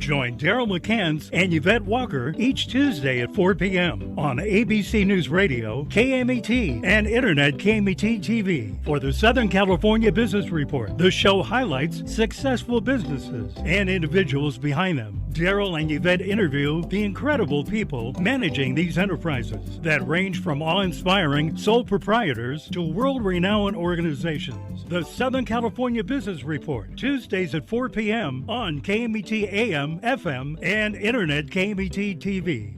Join Daryl McCants and Yvette Walker each Tuesday at 4 p.m. on ABC News Radio, KMET, and Internet KMET TV for the Southern California Business Report. The show highlights successful businesses and individuals behind them. Daryl and Yvette interview the incredible people managing these enterprises that range from awe-inspiring sole proprietors to world-renowned organizations. The Southern California Business Report, Tuesdays at 4 p.m. on KMET AM, FM, and Internet KMET TV.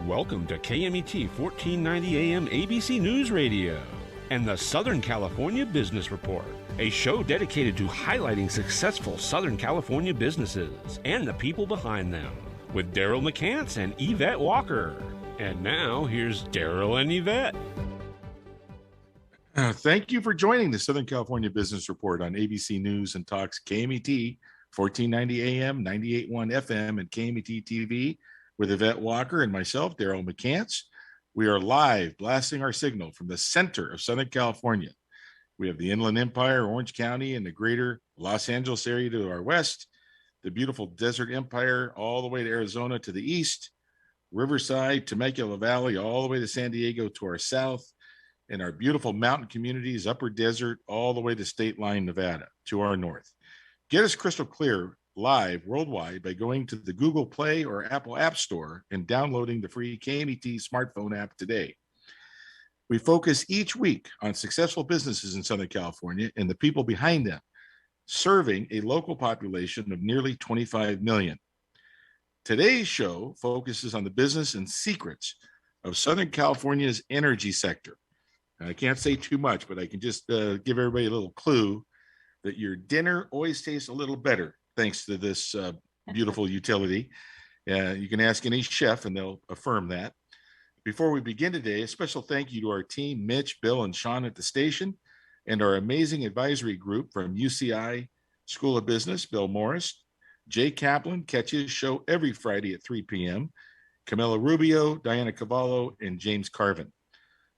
Welcome to KMET 1490 AM ABC News Radio and the Southern California Business Report, a show dedicated to highlighting successful Southern California businesses and the people behind them, with Daryl McCants and Yvette Walker. And now, here's Daryl and Yvette. Thank you for joining the Southern California Business Report on ABC News and Talks KMET 1490 AM, 98.1 FM, and KMET TV with Yvette Walker and myself, Daryl McCants. We are live blasting our signal from the center of Southern California. We have the Inland Empire, Orange County, and the greater Los Angeles area to our west, the beautiful Desert Empire all the way to Arizona to the east, Riverside, Temecula Valley, all the way to San Diego to our south, and our beautiful mountain communities, Upper Desert, all the way to State Line, Nevada, to our north. Get us crystal clear live worldwide by going to the Google Play or Apple App Store and downloading the free KMET smartphone app today. We focus each week on successful businesses in Southern California and the people behind them, serving a local population of nearly 25 million. Today's show focuses on the business and secrets of Southern California's energy sector. And I can't say too much, but I can just give everybody a little clue that your dinner always tastes a little better thanks to this beautiful utility. You can ask any chef and they'll affirm that. Before we begin today, a special thank you to our team, Mitch, Bill, and Sean at the station, and our amazing advisory group from UCI School of Business, Bill Morris, Jay Kaplan, catch his show every Friday at 3 p.m., Camila Rubio, Diana Cavallo, and James Carvin.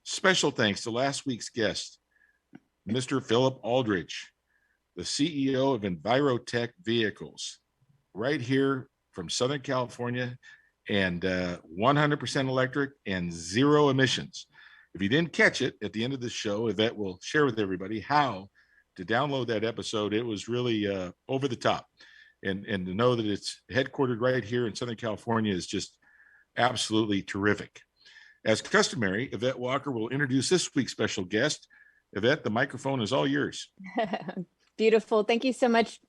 Special thanks to last week's guest, Mr. Philip Aldridge, the CEO of Envirotech Vehicles, right here from Southern California, and 100% electric and zero emissions. If you didn't catch it at the end of the show, Yvette will share with everybody how to download that episode. It was really over the top. And to know that it's headquartered right here in Southern California is just absolutely terrific. As customary, Yvette Walker will introduce this week's special guest. Yvette, the microphone is all yours. Beautiful. Thank you so much,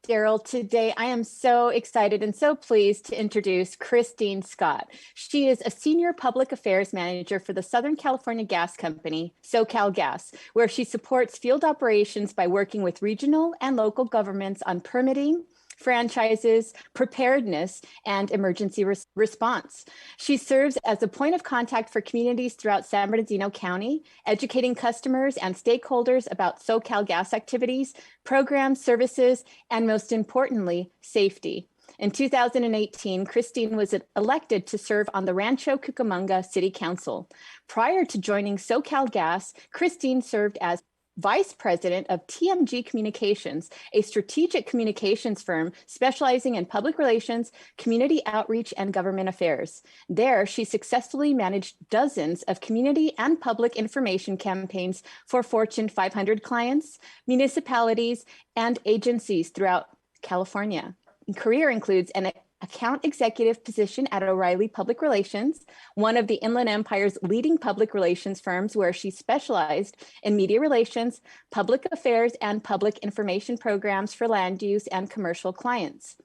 Daryl. Today, I am so excited and so pleased to introduce Kristine Scott. She is a senior public affairs manager for the Southern California Gas Company, SoCalGas, where she supports field operations by working with regional and local governments on permitting, franchises, preparedness, and emergency response. She serves as a point of contact for communities throughout San Bernardino County, educating customers and stakeholders about SoCalGas activities, programs, services, and most importantly, safety. In 2018, Kristine was elected to serve on the Rancho Cucamonga City Council. Prior to joining SoCalGas, Kristine served as Vice President of TMG Communications, a strategic communications firm specializing in public relations, community outreach, and government affairs. There, she successfully managed dozens of community and public information campaigns for Fortune 500 clients, municipalities, and agencies throughout California. Career includes an account executive position at O'Reilly Public Relations, one of the Inland Empire's leading public relations firms, where she specialized in media relations, public affairs, and public information programs for land use and commercial clients.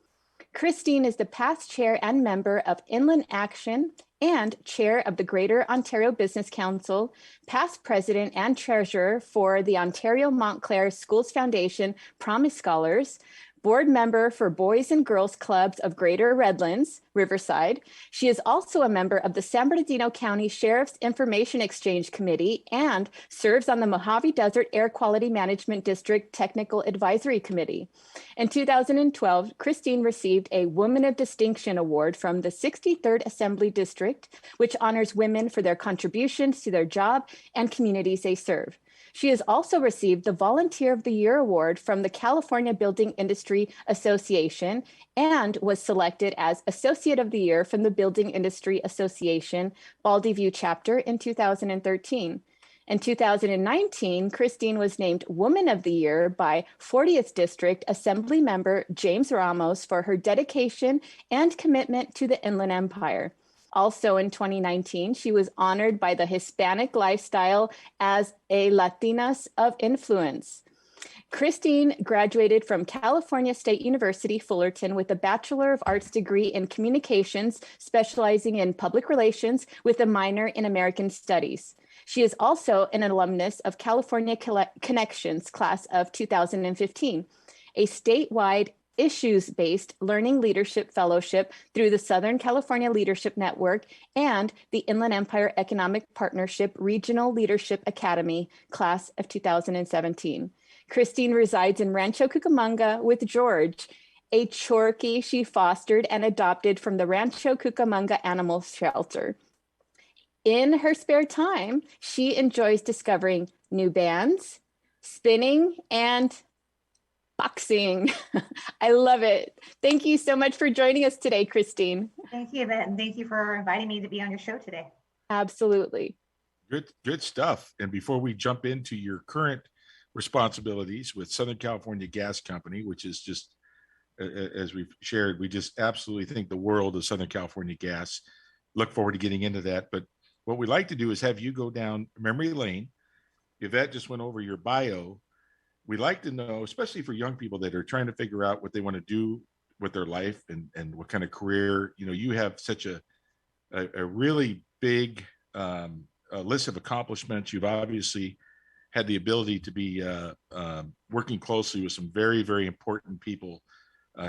Kristine is the past chair and member of Inland Action and chair of the Greater Ontario Business Council, past president and treasurer for the Ontario-Montclair Schools Foundation Promise Scholars, board member for Boys and Girls Clubs of Greater Redlands-Riverside. She is also a member of the San Bernardino County Sheriff's Information Exchange Committee and serves on the Mojave Desert Air Quality Management District Technical Advisory Committee. In 2012, Kristine received a Woman of Distinction Award from the 63rd Assembly District, which honors women for their contributions to their job and communities they serve. She has also received the Volunteer of the Year Award from the California Building Industry Association and was selected as Associate of the Year from the Building Industry Association Baldy View Chapter in 2013. In 2019, Kristine was named Woman of the Year by 40th District Assembly Member James Ramos for her dedication and commitment to the Inland Empire. Also in 2019, she was honored by the Hispanic Lifestyle as a Latinas of Influence. Kristine graduated from California State University, Fullerton with a Bachelor of Arts degree in Communications, specializing in public relations with a minor in American Studies. She is also an alumnus of California Connections class of 2015, a statewide issues-based learning leadership fellowship through the Southern California Leadership Network and the Inland Empire Economic Partnership Regional Leadership Academy class of 2017. Kristine resides in Rancho Cucamonga with George, a Chorkie she fostered and adopted from the Rancho Cucamonga Animal Shelter. In her spare time, she enjoys discovering new bands, spinning, and boxing. I love it. Thank you so much for joining us today, Kristine. Thank you, Yvette, and thank you for inviting me to be on your show today. Absolutely. Good stuff. And before we jump into your current responsibilities with Southern California Gas Company, which is just, as we've shared, we just absolutely think the world of Southern California Gas. Look forward to getting into that. But what we like to do is have you go down memory lane. Yvette just went over your bio. We like to know, especially for young people that are trying to figure out what they want to do with their life and what kind of career, you have such a really big list of accomplishments. You've obviously had the ability to be working closely with some very, very important people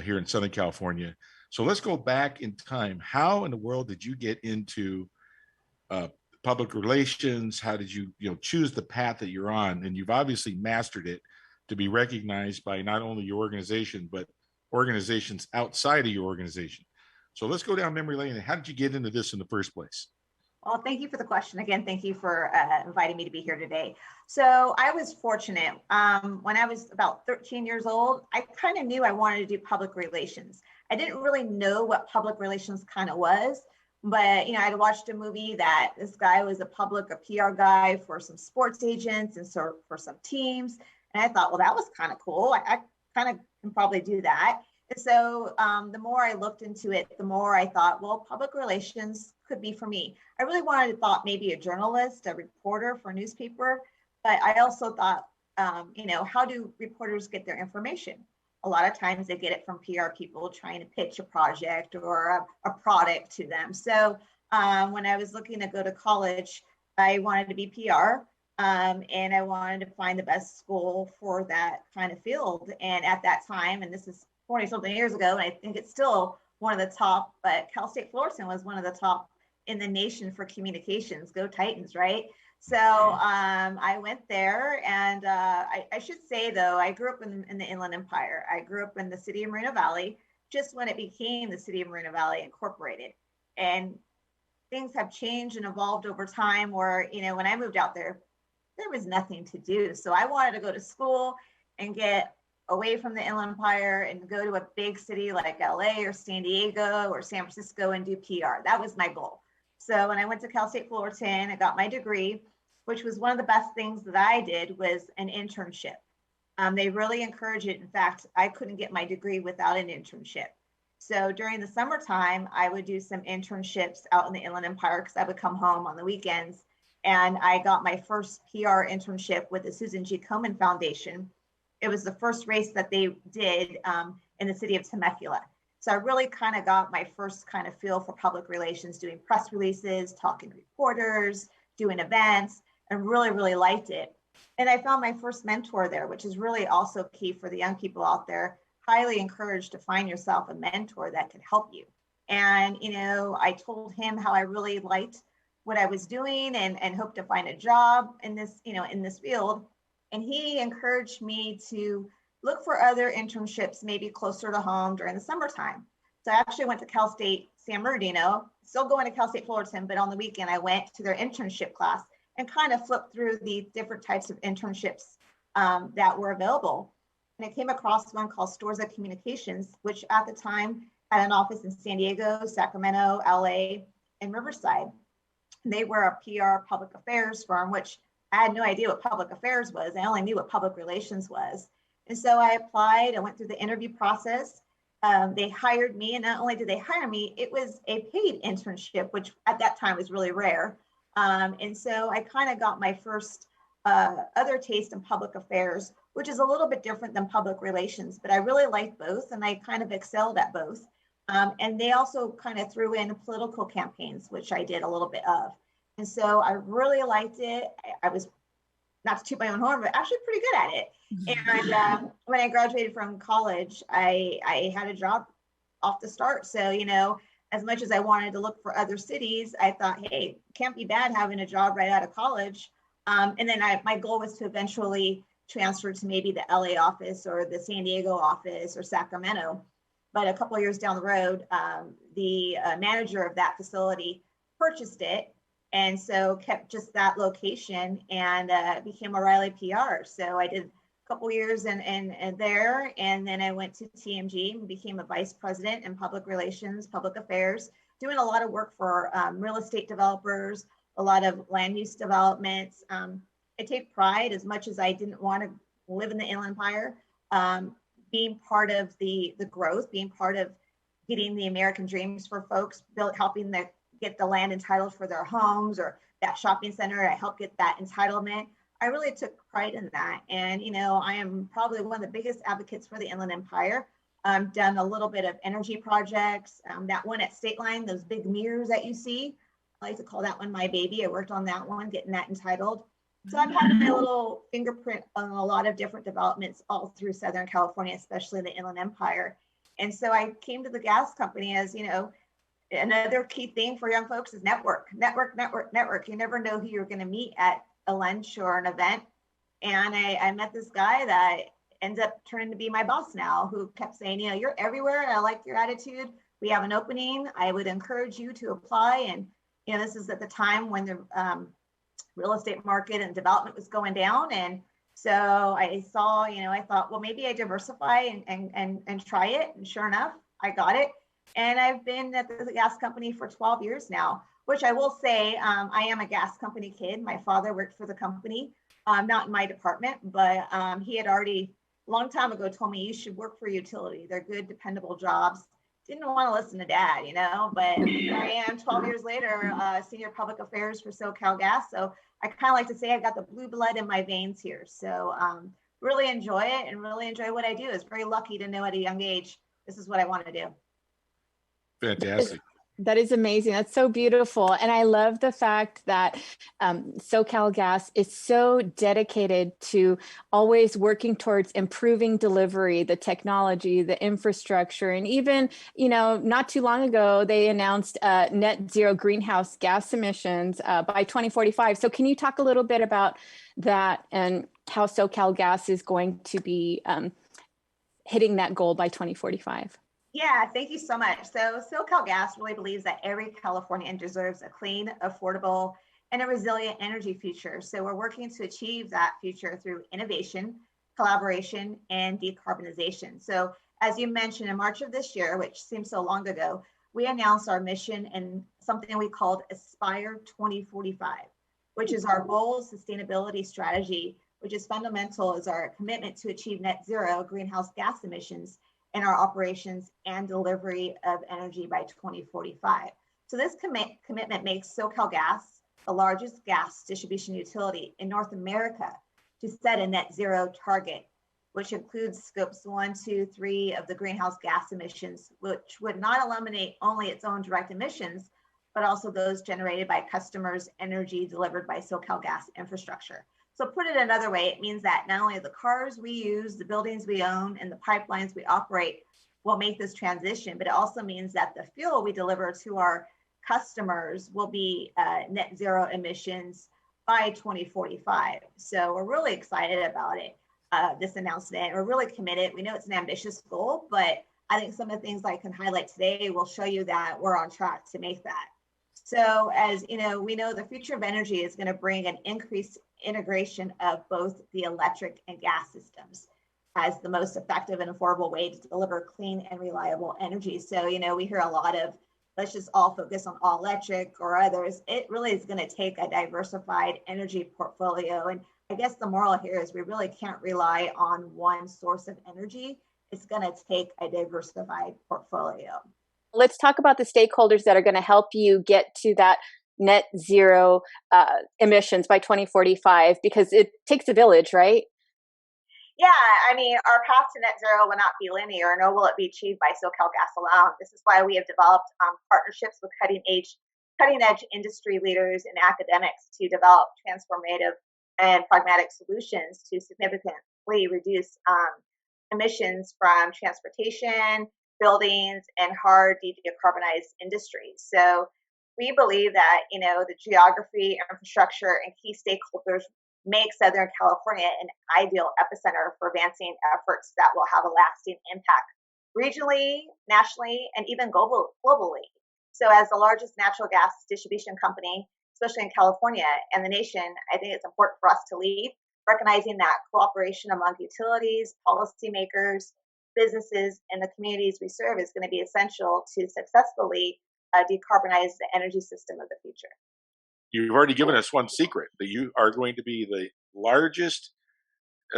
here in Southern California. So let's go back in time. How in the world did you get into public relations? How did you choose the path that you're on? And you've obviously mastered it to be recognized by not only your organization, but organizations outside of your organization. So let's go down memory lane. How did you get into this in the first place? Well, thank you for the question. Again, thank you for inviting me to be here today. So I was fortunate. When I was about 13 years old, I kind of knew I wanted to do public relations. I didn't really know what public relations kind of was, but I'd watched a movie that this guy was a PR guy for some sports agents and so for some teams. And I thought, well, that was kind of cool. I kind of can probably do that. And so the more I looked into it, the more I thought, well, public relations could be for me. I really thought maybe a journalist, a reporter for a newspaper, but I also thought, how do reporters get their information? A lot of times they get it from PR people trying to pitch a project or a product to them. So when I was looking to go to college, I wanted to be PR. And I wanted to find the best school for that kind of field. And at that time, and this is 40 something years ago, and I think it's still one of the top, but Cal State Fullerton was one of the top in the nation for communications. Go Titans, right? So I went there, and I should say, though, I grew up in the Inland Empire. I grew up in the city of Moreno Valley, just when it became the city of Moreno Valley Incorporated. And things have changed and evolved over time where, when I moved out there was nothing to do. So I wanted to go to school and get away from the Inland Empire and go to a big city like LA or San Diego or San Francisco and do PR. That was my goal. So when I went to Cal State Fullerton, I got my degree, which was one of the best things that I did was an internship. They really encourage it. In fact, I couldn't get my degree without an internship. So during the summertime, I would do some internships out in the Inland Empire because I would come home on the weekends. And I got my first PR internship with the Susan G. Komen Foundation. It was the first race that they did in the city of Temecula. So I really kind of got my first kind of feel for public relations, doing press releases, talking to reporters, doing events, and really, really liked it. And I found my first mentor there, which is really also key for the young people out there. Highly encouraged to find yourself a mentor that can help you. And, I told him how I really liked what I was doing and hope to find a job in this, in this field. And he encouraged me to look for other internships, maybe closer to home during the summertime. So I actually went to Cal State San Bernardino, still going to Cal State Fullerton, but on the weekend I went to their internship class and kind of flipped through the different types of internships that were available. And I came across one called Stores of Communications, which at the time had an office in San Diego, Sacramento, LA, and Riverside. And they were a PR public affairs firm, which I had no idea what public affairs was. I only knew what public relations was. And so I applied, I went through the interview process. They hired me, and not only did they hire me, it was a paid internship, which at that time was really rare. And so I kind of got my first other taste in public affairs, which is a little bit different than public relations, but I really liked both, and I kind of excelled at both. And they also kind of threw in political campaigns, which I did a little bit of. And so I really liked it. I was, not to toot my own horn, but actually pretty good at it. And when I graduated from college, I had a job off the start. So, you know, as much as I wanted to look for other cities, I thought, hey, can't be bad having a job right out of college. And then my goal was to eventually transfer to maybe the LA office or the San Diego office or Sacramento. But a couple of years down the road, the manager of that facility purchased it, and so kept just that location and became O'Reilly PR. So I did a couple of years in there, and then I went to TMG and became a vice president in public relations, public affairs, doing a lot of work for real estate developers, a lot of land use developments. I take pride, as much as I didn't want to live in the Inland Empire, being part of the growth, being part of getting the American dreams for folks, helping them get the land entitled for their homes, or that shopping center, I helped get that entitlement. I really took pride in that. And, you know, I am probably one of the biggest advocates for the Inland Empire. Done a little bit of energy projects. That one at State Line, those big mirrors that you see, I like to call that one my baby. I worked on that one, getting that entitled. So I've had my little fingerprint on a lot of different developments all through Southern California, especially the Inland Empire. And so I came to the gas company as, you know, another key thing for young folks is network. You never know who you're going to meet at a lunch or an event. And I met this guy that ends up turning to be my boss now, who kept saying, you know, you're everywhere. I like your attitude. We have an opening. I would encourage you to apply. And, you know, this is at the time when the real estate market and development was going down. And so I saw, you know, I thought, well, maybe I diversify and try it. And sure enough, I got it. And I've been at the gas company for 12 years now, which I will say, I am a gas company kid. My father worked for the company, not in my department, but he had already a long time ago told me you should work for a utility. They're good, dependable jobs. Didn't want to listen to dad, you know, but here I am 12 years later, senior public affairs for SoCalGas. So I kind of like to say I got the blue blood in my veins here. So really enjoy it and really enjoy what I do. I was very lucky to know at a young age, this is what I want to do. Fantastic. That is amazing. That's so beautiful. And I love the fact that SoCalGas is so dedicated to always working towards improving delivery, the technology, the infrastructure. And even, you know, not too long ago, they announced net zero greenhouse gas emissions by 2045. So can you talk a little bit about that and how SoCalGas is going to be hitting that goal by 2045? Yeah, thank you so much. So SoCalGas really believes that every Californian deserves a clean, affordable, and a resilient energy future. So we're working to achieve that future through innovation, collaboration, and decarbonization. So as you mentioned, in March of this year, which seems so long ago, we announced our mission and something we called Aspire 2045, which is our bold sustainability strategy, which is fundamental as our commitment to achieve net zero greenhouse gas emissions in our operations and delivery of energy by 2045. So this commitment makes SoCalGas the largest gas distribution utility in North America to set a net zero target, which includes scopes 1, 2, 3 of the greenhouse gas emissions, which would not eliminate only its own direct emissions, but also those generated by customers' energy delivered by SoCalGas infrastructure. So put it another way, it means that not only the cars we use, the buildings we own, and the pipelines we operate will make this transition, but it also means that the fuel we deliver to our customers will be net zero emissions by 2045. So we're really excited about it, this announcement. We're really committed. We know it's an ambitious goal, but I think some of the things I can highlight today will show you that we're on track to make that. So as you know, we know the future of energy is going to bring an increased integration of both the electric and gas systems as the most effective and affordable way to deliver clean and reliable energy. So, you know, we hear a lot of, let's just all focus on all electric or others. It really is going to take a diversified energy portfolio. And I guess the moral here is we really can't rely on one source of energy. It's going to take a diversified portfolio. Let's talk about the stakeholders that are going to help you get to that net zero emissions by 2045, because it takes a village, right? Yeah, I mean, our path to net zero will not be linear, nor will it be achieved by SoCalGas alone. This is why we have developed partnerships with cutting edge industry leaders and academics to develop transformative and pragmatic solutions to significantly reduce emissions from transportation, buildings, and hard decarbonized industries. So we believe that, you know, the geography, infrastructure, and key stakeholders make Southern California an ideal epicenter for advancing efforts that will have a lasting impact regionally, nationally, and even globally. So as the largest natural gas distribution company, especially in California and the nation, I think it's important for us to lead, recognizing that cooperation among utilities, policymakers, businesses, and the communities we serve is going to be essential to successfully decarbonize the energy system of the future. You've already given us one secret, that you are going to be the largest.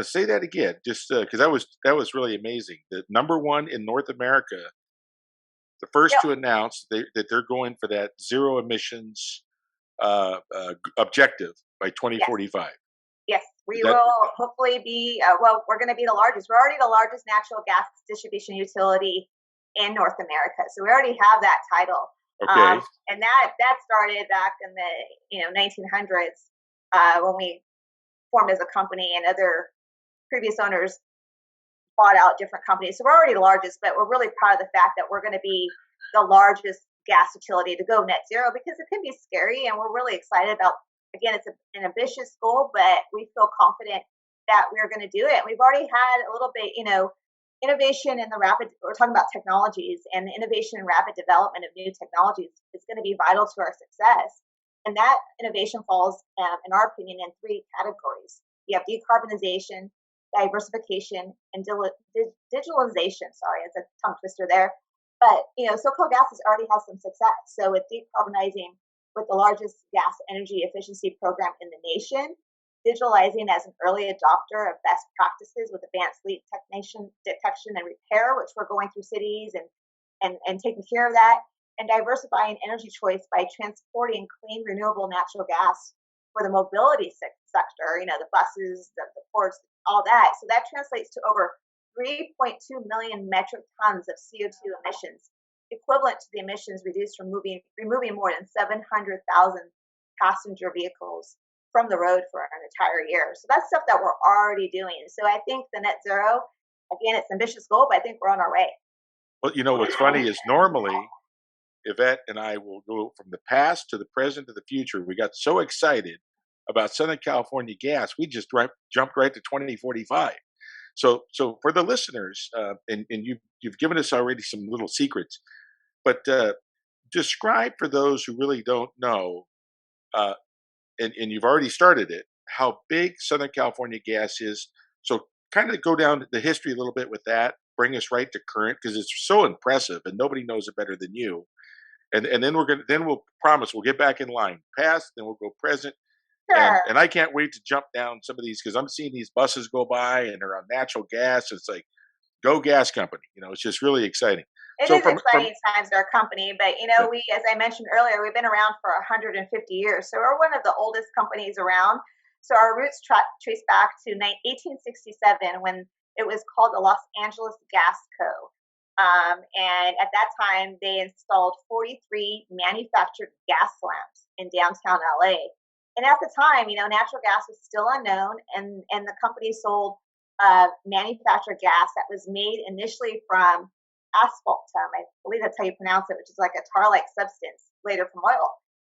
Say that again, just because that was really amazing. The number one in North America, the first to announce that they're going for that zero emissions objective by 2045. Yes, we will hopefully be. We're going to be the largest. We're already the largest natural gas distribution utility in North America, so we already have that title. Okay. And that started back in the 1900s when we formed as a company, and other previous owners bought out different companies. So we're already the largest, but we're really proud of the fact that we're going to be the largest gas utility to go net zero, because it can be scary, and we're really excited about. Again, it's an ambitious goal, but we feel confident that we're going to do it. We've already had a little bit, innovation in we're talking about technologies, and the innovation and rapid development of new technologies is going to be vital to our success. And that innovation falls, in our opinion, in three categories. You have decarbonization, diversification, and digitalization. Sorry, it's a tongue twister there. But, SoCalGas already has some success. So with decarbonizing with the largest gas energy efficiency program in the nation, digitalizing as an early adopter of best practices with advanced leak detection and repair, which we're going through cities and taking care of that, and diversifying energy choice by transporting clean, renewable natural gas for the mobility sector, the buses, the ports, all that. So that translates to over 3.2 million metric tons of CO2 emissions, equivalent to the emissions reduced from removing more than 700,000 passenger vehicles from the road for an entire year. So that's stuff that we're already doing. So I think the net zero, again, it's an ambitious goal, but I think we're on our way. Well, what's funny is normally Yvette and I will go from the past to the present to the future. We got so excited about Southern California gas, we just jumped right to 2045. So for the listeners, and you've given us already some little secrets, but describe for those who really don't know, and you've already started it, how big Southern California gas is. So kind of go down the history a little bit with that, bring us right to current, because it's so impressive and nobody knows it better than you. And then we'll promise we'll get back in line. Past, then we'll go present. Sure. And I can't wait to jump down some of these, because I'm seeing these buses go by and they're on natural gas. It's like, go gas company. It's just really exciting. It is exciting times in our company, but we, as I mentioned earlier, we've been around for 150 years. So we're one of the oldest companies around. So our roots trace back to 1867, when it was called the Los Angeles Gas Co. And at that time, they installed 43 manufactured gas lamps in downtown LA. And at the time, natural gas was still unknown, and the company sold manufactured gas that was made initially from asphaltum. I believe that's how you pronounce it, which is like a tar-like substance, later from oil.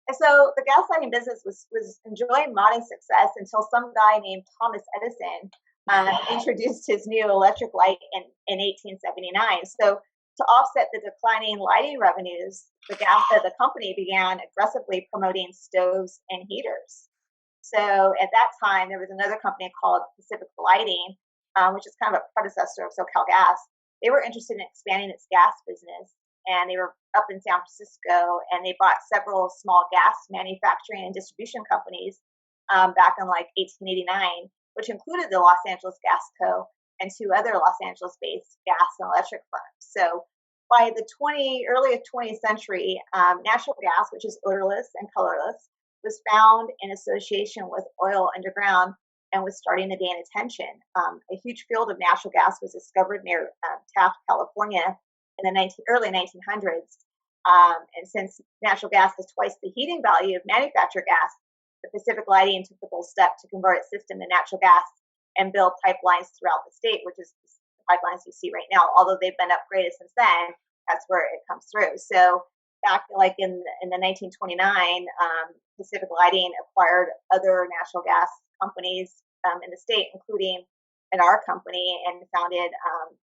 And so the gas lighting business was enjoying modest success until some guy named Thomas Edison introduced his new electric light in 1879. So To offset the declining lighting revenues, the company began aggressively promoting stoves and heaters. So at that time, there was another company called Pacific Lighting, which is kind of a predecessor of SoCalGas. They were interested in expanding its gas business, and they were up in San Francisco, and they bought several small gas manufacturing and distribution companies back in like 1889, which included the Los Angeles Gas Co. and two other Los Angeles-based gas and electric firms. So by the early 20th century, natural gas, which is odorless and colorless, was found in association with oil underground and was starting to gain attention. A huge field of natural gas was discovered near Taft, California in the early 1900s. And since natural gas is twice the heating value of manufactured gas, the Pacific Lighting took the bold step to convert its system to natural gas and build pipelines throughout the state, which is the pipelines you see right now. Although they've been upgraded since then, that's where it comes through. So back like in the 1929, Pacific Lighting acquired other natural gas companies in the state, including our company, and founded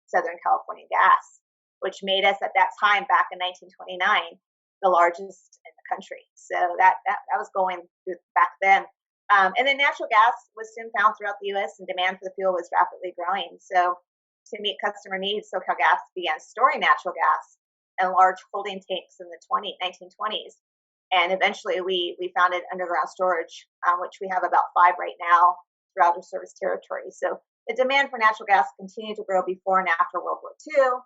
Southern California Gas, which made us at that time, back in 1929, the largest in the country. So that was going through back then. And then natural gas was soon found throughout the U.S. and demand for the fuel was rapidly growing. So to meet customer needs, SoCalGas began storing natural gas in large holding tanks in the 1920s. And eventually we founded underground storage, which we have about 5 right now throughout our service territory. So the demand for natural gas continued to grow before and after World War II.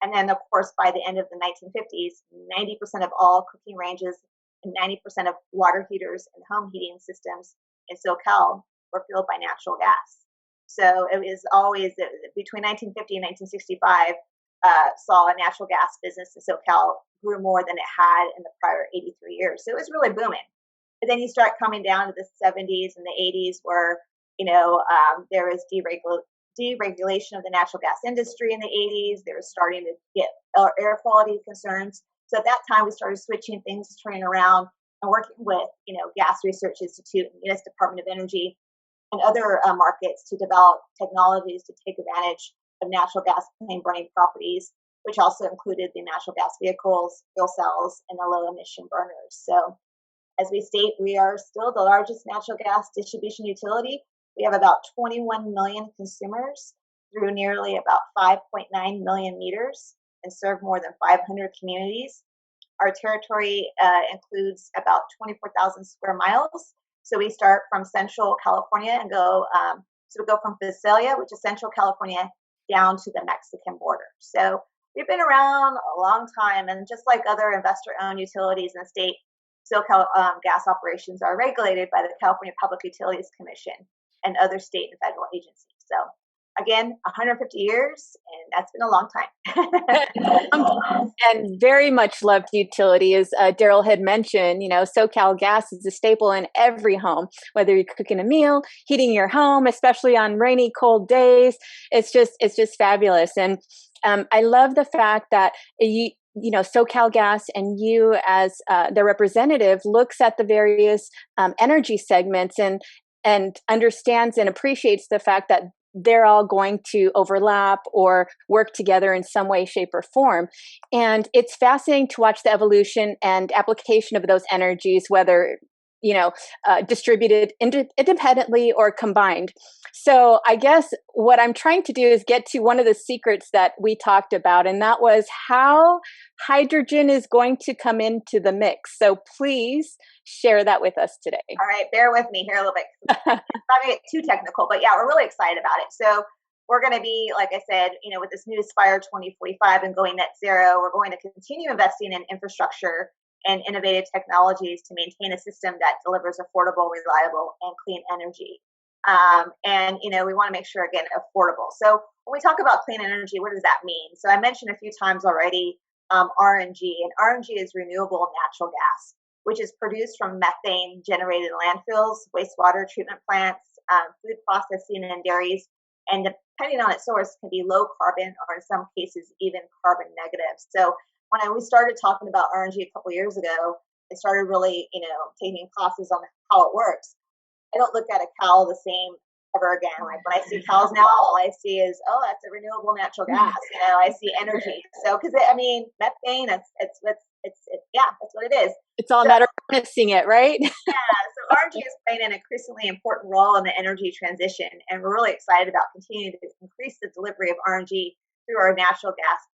And then, of course, by the end of the 1950s, 90% of all cooking ranges and 90% of water heaters and home heating systems in SoCal were fueled by natural gas. So it was always between 1950 and 1965, saw a natural gas business in SoCal grew more than it had in the prior 83 years. So it was really booming. But then you start coming down to the 70s and the 80s where, there was deregulation of the natural gas industry in the 80s. They were starting to get air quality concerns. So at that time, we started switching things, turning around and working with, Gas Research Institute and U.S. Department of Energy and other markets to develop technologies to take advantage of natural gas clean burning properties, which also included the natural gas vehicles, fuel cells, and the low emission burners. So as we state, we are still the largest natural gas distribution utility. We have about 21 million consumers through nearly about 5.9 million meters and serve more than 500 communities. Our territory includes about 24,000 square miles. So we start from Central California and go from Visalia, which is Central California, down to the Mexican border. So we've been around a long time, and just like other investor-owned utilities in the state, SoCal gas operations are regulated by the California Public Utilities Commission and other state and federal agencies. So again, 150 years, and that's been a long time. And very much loved utility, as Daryl had mentioned. SoCalGas is a staple in every home, whether you're cooking a meal, heating your home, especially on rainy, cold days. It's just fabulous. And I love the fact that SoCalGas and you as the representative looks at the various energy segments and understands and appreciates the fact that they're all going to overlap or work together in some way, shape, or form. And it's fascinating to watch the evolution and application of those energies, whether distributed independently or combined. So I guess what I'm trying to do is get to one of the secrets that we talked about, and that was how hydrogen is going to come into the mix. So please share that with us today. All right, bear with me here a little bit. I'm not going to get too technical, but yeah, we're really excited about it. So we're going to be, like I said, with this new Aspire 2045 and going net zero, we're going to continue investing in infrastructure and innovative technologies to maintain a system that delivers affordable, reliable, and clean energy. We want to make sure, again, affordable. So when we talk about clean energy, what does that mean? So I mentioned a few times already RNG, and RNG is renewable natural gas, which is produced from methane generated in landfills, wastewater treatment plants, food processing and dairies, and depending on its source, can be low carbon or in some cases even carbon negative. So when we started talking about RNG a couple years ago, I started really, taking classes on how it works. I don't look at a cow the same ever again. Like when I see cows now, all I see is, oh, that's a renewable natural gas. I see energy. So, because methane, it's yeah, that's what it is. It's all a matter of harnessing it, right? Yeah, so RNG is playing an increasingly important role in the energy transition, and we're really excited about continuing to increase the delivery of RNG through our natural gas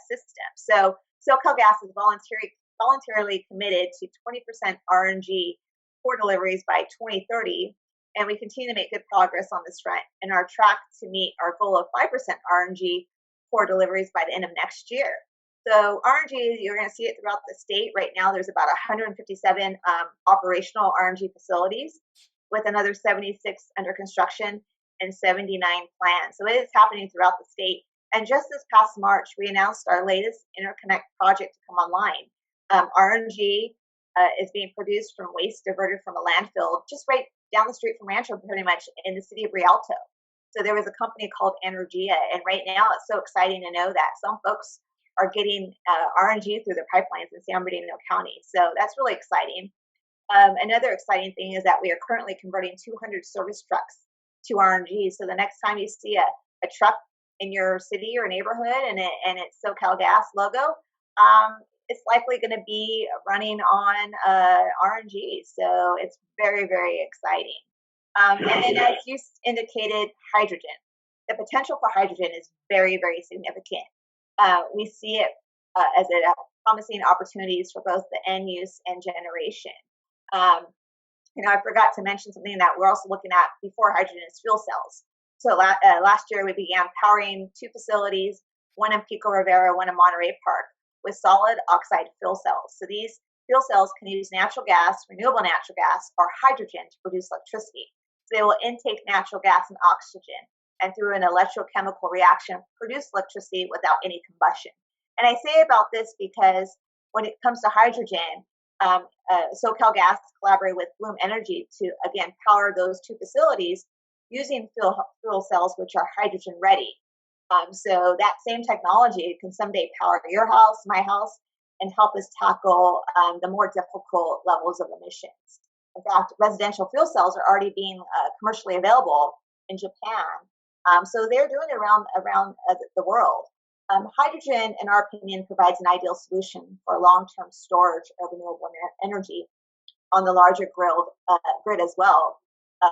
system. So SoCalGas is voluntarily committed to 20% RNG for deliveries by 2030, and we continue to make good progress on this front and are track to meet our goal of 5% RNG for deliveries by the end of next year. So RNG, you're going to see it throughout the state. Right now, there's about 157 operational RNG facilities with another 76 under construction and 79 planned. So it is happening throughout the state. And just this past March, we announced our latest interconnect project to come online. RNG is being produced from waste diverted from a landfill just right down the street from Rancho, pretty much in the city of Rialto. So there was a company called Energia, and right now it's so exciting to know that some folks are getting RNG through their pipelines in San Bernardino County. So that's really exciting. Another exciting thing is that we are currently converting 200 service trucks to RNG. So the next time you see a truck in your city or neighborhood and it's SoCalGas logo, it's likely going to be running on RNG. So it's very, very exciting. And as you indicated, hydrogen. The potential for hydrogen is very, very significant. We see it as a promising opportunities for both the end use and generation. I forgot to mention something that we're also looking at before hydrogen is fuel cells. So last year we began powering 2 facilities, one in Pico Rivera, one in Monterey Park, with solid oxide fuel cells. So these fuel cells can use natural gas, renewable natural gas, or hydrogen to produce electricity. So they will intake natural gas and oxygen, and through an electrochemical reaction, produce electricity without any combustion. And I say about this because when it comes to hydrogen, SoCalGas collaborated with Bloom Energy to, again, power those 2 facilities using fuel cells, which are hydrogen ready. So that same technology can someday power your house, my house, and help us tackle the more difficult levels of emissions. In fact, residential fuel cells are already being commercially available in Japan. So they're doing it around the world. Hydrogen, in our opinion, provides an ideal solution for long-term storage of renewable energy on the larger grid as well.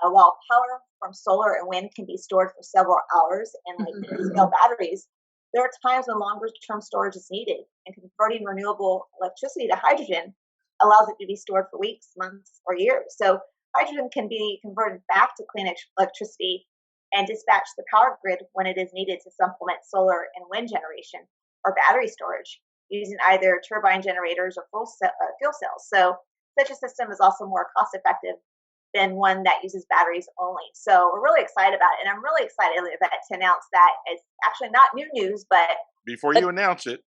While power from solar and wind can be stored for several hours in scale batteries, there are times when longer-term storage is needed, and converting renewable electricity to hydrogen allows it to be stored for weeks, months, or years. So hydrogen can be converted back to clean electricity and dispatch the power grid when it is needed to supplement solar and wind generation or battery storage using either turbine generators or fuel cells. So such a system is also more cost-effective than one that uses batteries only. So we're really excited about it. And I'm really excited to announce that it's actually not new news, but... Before you announce it,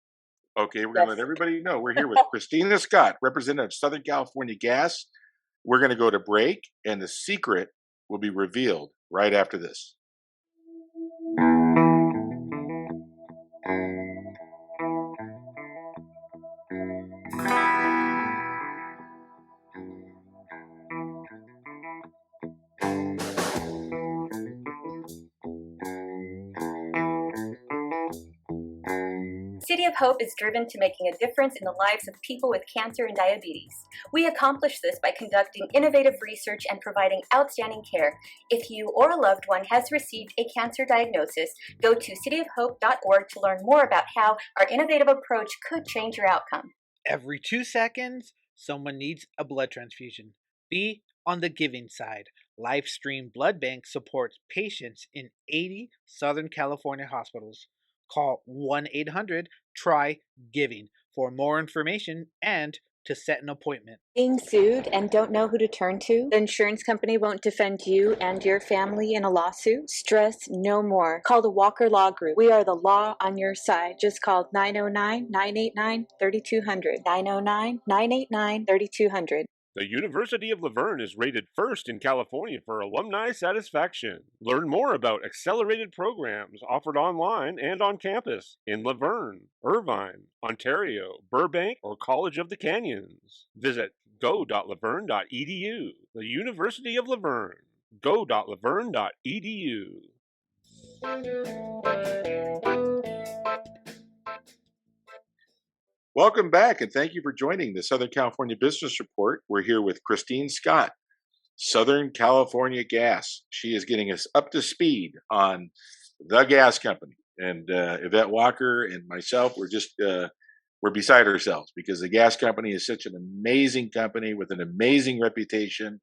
okay, we're going to let everybody know we're here with Kristine Scott, representative of Southern California Gas. We're going to go to break, and the secret will be revealed right after this. City of Hope is driven to making a difference in the lives of people with cancer and diabetes. We accomplish this by conducting innovative research and providing outstanding care. If you or a loved one has received a cancer diagnosis, go to cityofhope.org to learn more about how our innovative approach could change your outcome. Every 2 seconds, someone needs a blood transfusion. Be on the giving side. Livestream Blood Bank supports patients in 80 Southern California hospitals. Call 1-800-TRY-GIVING for more information and to set an appointment. Being sued and don't know who to turn to? The insurance company won't defend you and your family in a lawsuit? Stress no more. Call the Walker Law Group. We are the law on your side. Just call 909-989-3200. 909-989-3200. The University of Laverne is rated first in California for alumni satisfaction. Learn more about accelerated programs offered online and on campus in Laverne, Irvine, Ontario, Burbank, or College of the Canyons. Visit go.laverne.edu. The University of Laverne. go.laverne.edu. Welcome back, and thank you for joining the Southern California Business Report. We're here with Kristine Scott, Southern California Gas. She is getting us up to speed on the gas company. And Yvette Walker and myself, we're beside ourselves because the gas company is such an amazing company with an amazing reputation.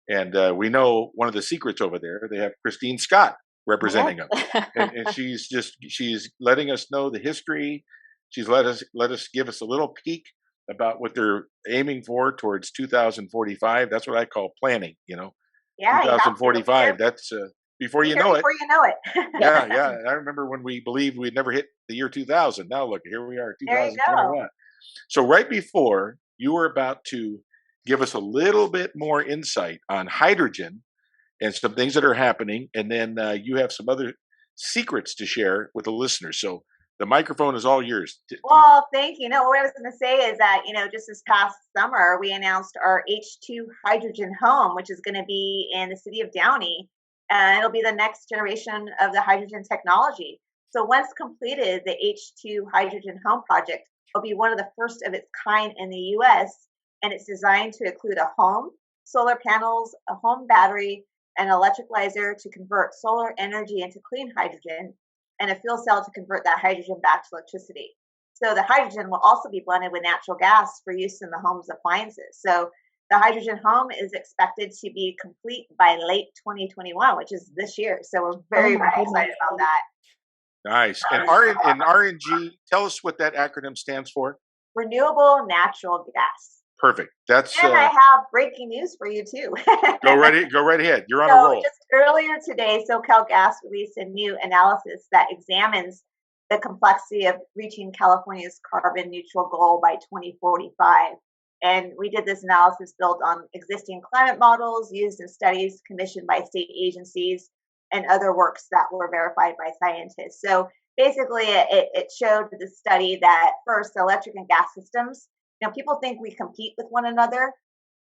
And we know one of the secrets over there, they have Kristine Scott representing them. And she's letting us know the history. She's let us give us a little peek about what they're aiming for towards 2045. That's what I call planning, Yeah, 2045. That's before you know it. Before you know it. Yeah. I remember when we believed we'd never hit the year 2000. Now look, here we are, 2021. So right before, you were about to give us a little bit more insight on hydrogen and some things that are happening. And then you have some other secrets to share with the listeners. So the microphone is all yours. Well, thank you. No, what I was going to say is that, just this past summer, we announced our H2 hydrogen home, which is going to be in the city of Downey. And it'll be the next generation of the hydrogen technology. So once completed, the H2 hydrogen home project will be one of the first of its kind in the U.S. And it's designed to include a home, solar panels, a home battery, an electrolyzer to convert solar energy into clean hydrogen, and a fuel cell to convert that hydrogen back to electricity. So the hydrogen will also be blended with natural gas for use in the home's appliances. So the hydrogen home is expected to be complete by late 2021, which is this year. So we're very, very excited about that. Nice. And RNG, tell us what that acronym stands for. Renewable natural gas. Perfect. That's and I have breaking news for you too. Go right ahead. You're on a roll. Just earlier today, SoCalGas released a new analysis that examines the complexity of reaching California's carbon neutral goal by 2045. And we did this analysis built on existing climate models used in studies commissioned by state agencies and other works that were verified by scientists. So basically, it showed the study that first, electric and gas systems, people think we compete with one another.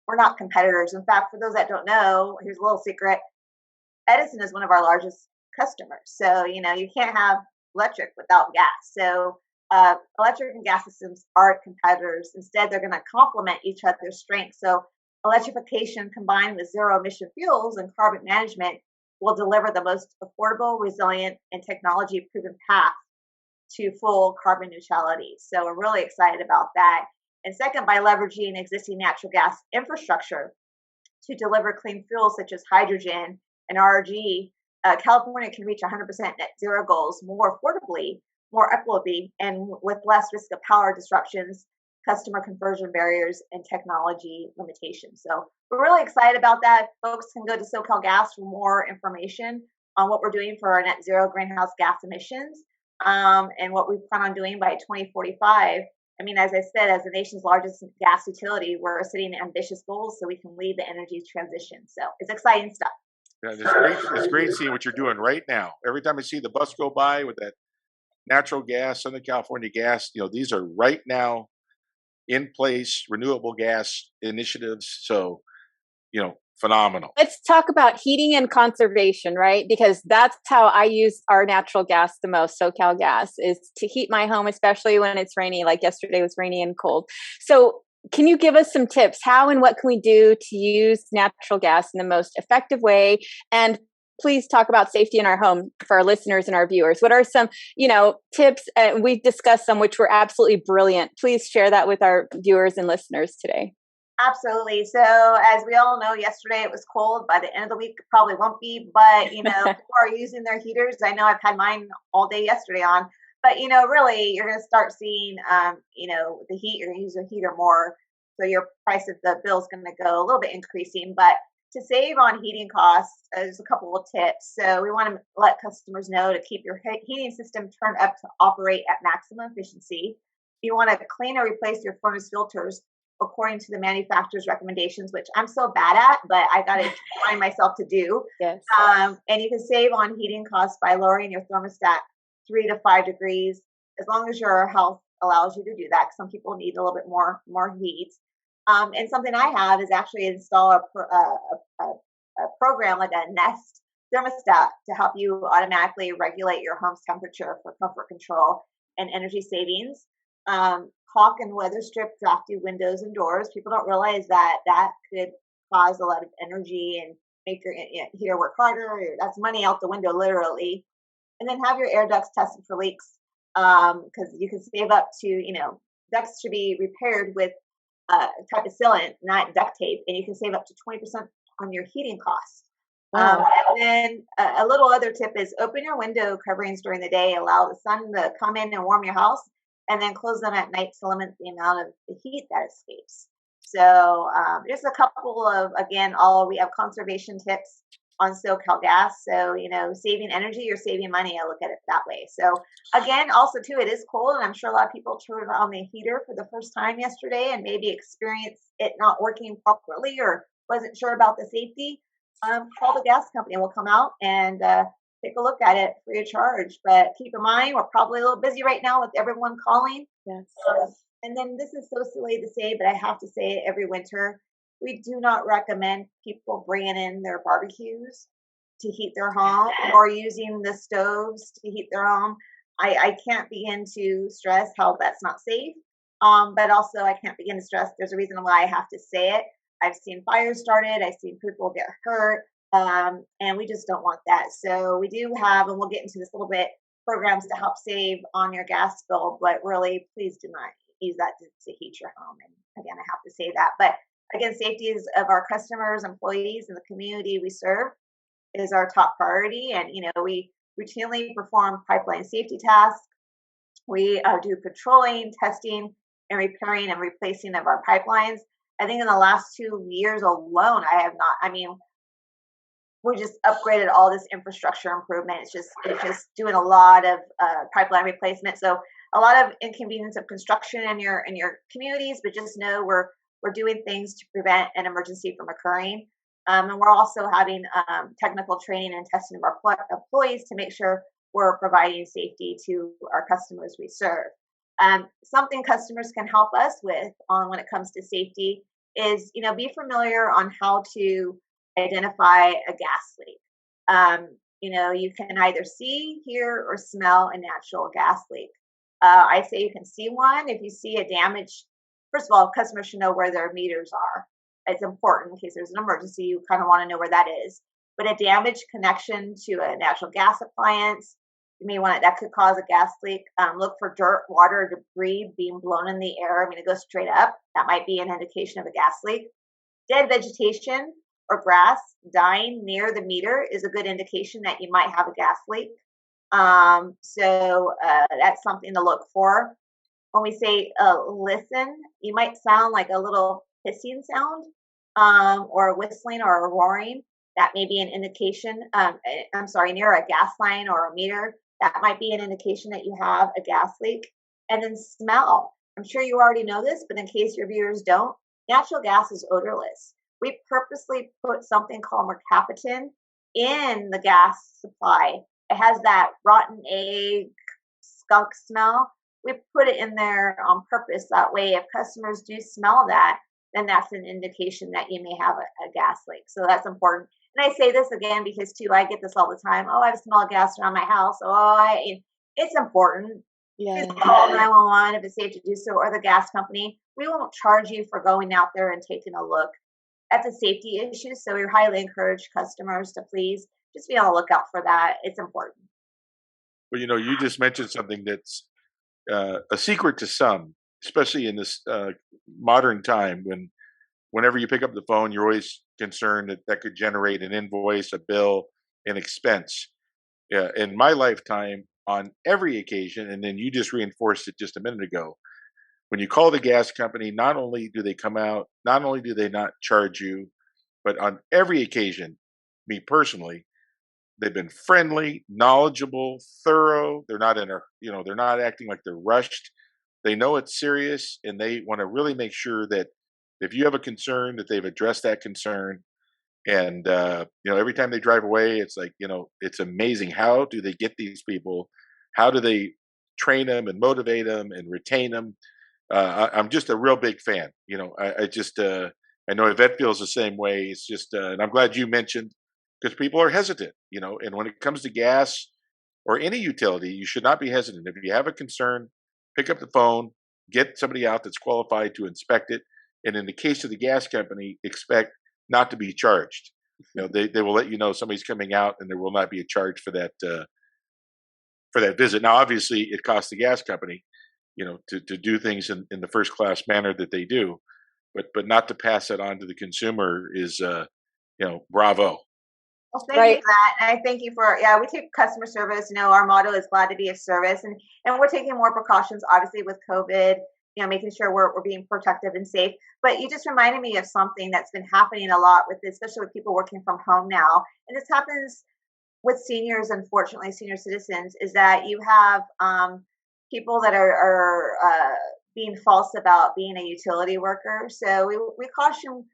We're not competitors. In fact, for those that don't know, here's a little secret. Edison is one of our largest customers. So, you can't have electric without gas. So electric and gas systems aren't competitors. Instead, they're going to complement each other's strengths. So electrification combined with zero emission fuels and carbon management will deliver the most affordable, resilient, and technology proven path to full carbon neutrality. So we're really excited about that. And second, by leveraging existing natural gas infrastructure to deliver clean fuels such as hydrogen and RNG, California can reach 100% net zero goals more affordably, more equitably, and with less risk of power disruptions, customer conversion barriers, and technology limitations. So we're really excited about that. Folks can go to SoCalGas for more information on what we're doing for our net zero greenhouse gas emissions and what we plan on doing by 2045. I mean, as I said, as the nation's largest gas utility, we're setting ambitious goals so we can lead the energy transition. So it's exciting stuff. Yeah, it's great seeing what you're doing right now. Every time I see the bus go by with that natural gas, Southern California gas, these are right now in place, renewable gas initiatives. So, phenomenal. Let's talk about heating and conservation, right? Because that's how I use our natural gas the most, SoCalGas, is to heat my home, especially when it's rainy, like yesterday was rainy and cold. So can you give us some tips? How and what can we do to use natural gas in the most effective way? And please talk about safety in our home for our listeners and our viewers. What are some, tips? We've discussed some which were absolutely brilliant. Please share that with our viewers and listeners today. Absolutely. So as we all know, yesterday it was cold. By the end of the week, it probably won't be. But, people are using their heaters. I know I've had mine all day yesterday on. But, really, you're going to start seeing, the heat. You're going to use your heater more. So your price of the bill is going to go a little bit increasing. But to save on heating costs, there's a couple of tips. So we want to let customers know to keep your heating system turned up to operate at maximum efficiency. You want to clean or replace your furnace filters according to the manufacturer's recommendations, which I'm so bad at, but I got to remind myself to do. Yes. And you can save on heating costs by lowering your thermostat 3 to 5 degrees, as long as your health allows you to do that. Some people need a little bit more heat. And something I have is actually install a program like a Nest thermostat to help you automatically regulate your home's temperature for comfort control and energy savings. Caulk and weather strip drafty windows and doors. People don't realize that that could cause a lot of energy and make your heater work harder. That's money out the window, literally. And then have your air ducts tested for leaks, because you can save up to, ducts should be repaired with a type of sealant, not duct tape, and you can save up to 20% on your heating costs. Wow. And then a little other tip is open your window coverings during the day, allow the sun to come in and warm your house, and then close them at night to limit the amount of the heat that escapes. So just a couple of, again, we have conservation tips on SoCalGas. So, saving energy or saving money, I look at it that way. So again, also too, it is cold, and I'm sure a lot of people turned on the heater for the first time yesterday and maybe experienced it not working properly or wasn't sure about the safety. Call the gas company. We'll come out and take a look at it free of charge. But keep in mind, we're probably a little busy right now with everyone calling. Yes. And then this is so silly to say, but I have to say it every winter. We do not recommend people bringing in their barbecues to heat their home or using the stoves to heat their home. I can't begin to stress how that's not safe. But also I can't begin to stress there's a reason why I have to say it. I've seen fires started. I've seen people get hurt. And we just don't want that. So we do have, and we'll get into this a little bit, programs to help save on your gas bill, but really please do not use that to heat your home. And again, I have to say that. But again, safety is of our customers, employees, and the community we serve is our top priority. And, we routinely perform pipeline safety tasks. We do patrolling, testing, and repairing and replacing of our pipelines. I think in the last 2 years alone, we just upgraded all this infrastructure improvement. It's just doing a lot of pipeline replacement. So a lot of inconvenience of construction in your communities, but just know we're doing things to prevent an emergency from occurring. And we're also having technical training and testing of our employees to make sure we're providing safety to our customers we serve. Something customers can help us with when it comes to safety is, be familiar on how to identify a gas leak. You can either see, hear, or smell a natural gas leak. I say you can see one if you see a damage. First of all, customers should know where their meters are. It's important in case there's an emergency. You kind of want to know where that is. But a damaged connection to a natural gas appliance, you may want that could cause a gas leak. Look for dirt, water, debris being blown in the air. It goes straight up. That might be an indication of a gas leak. Dead vegetation or grass dying near the meter is a good indication that you might have a gas leak. So that's something to look for. When we say listen, you might sound like a little hissing sound or a whistling or a roaring. That may be an indication, near a gas line or a meter. That might be an indication that you have a gas leak. And then smell. I'm sure you already know this, but in case your viewers don't, natural gas is odorless. We purposely put something called mercaptan in the gas supply. It has that rotten egg, skunk smell. We put it in there on purpose. That way, if customers do smell that, then that's an indication that you may have a gas leak. So that's important. And I say this again because, too, I get this all the time. Oh, I smell gas around my house. It's important. Yeah. Just call 911 if it's safe to do so, or the gas company. We won't charge you for going out there and taking a look at the safety issues. So we highly encourage customers to please just be on the lookout for that. It's important. Well, you just mentioned something that's a secret to some, especially in this modern time whenever you pick up the phone, you're always concerned that could generate an invoice, a bill, an expense. Yeah, in my lifetime, on every occasion, and then you just reinforced it just a minute ago, when you call the gas company, not only do they come out, not only do they not charge you, but on every occasion, me personally, they've been friendly, knowledgeable, thorough. They're not they're not acting like they're rushed. They know it's serious, and they want to really make sure that if you have a concern, that they've addressed that concern. And every time they drive away, it's like, it's amazing. How do they get these people? How do they train them and motivate them and retain them? I'm just a real big fan. I just I know Yvette feels the same way. It's just, and I'm glad you mentioned, because people are hesitant, and when it comes to gas or any utility, you should not be hesitant. If you have a concern, pick up the phone, get somebody out that's qualified to inspect it. And in the case of the gas company, expect not to be charged. They will let you know somebody's coming out, and there will not be a charge for that visit. Now, obviously, it costs the gas company, to do things in the first class manner that they do, but not to pass that on to the consumer is, bravo. Well, thank you for that. And I thank you for, we take customer service. Our motto is glad to be of service. And we're taking more precautions, obviously, with COVID, making sure we're being protective and safe. But you just reminded me of something that's been happening a lot especially with people working from home now. And this happens with seniors, unfortunately, senior citizens, is that you have people that are being false about being a utility worker. So we caution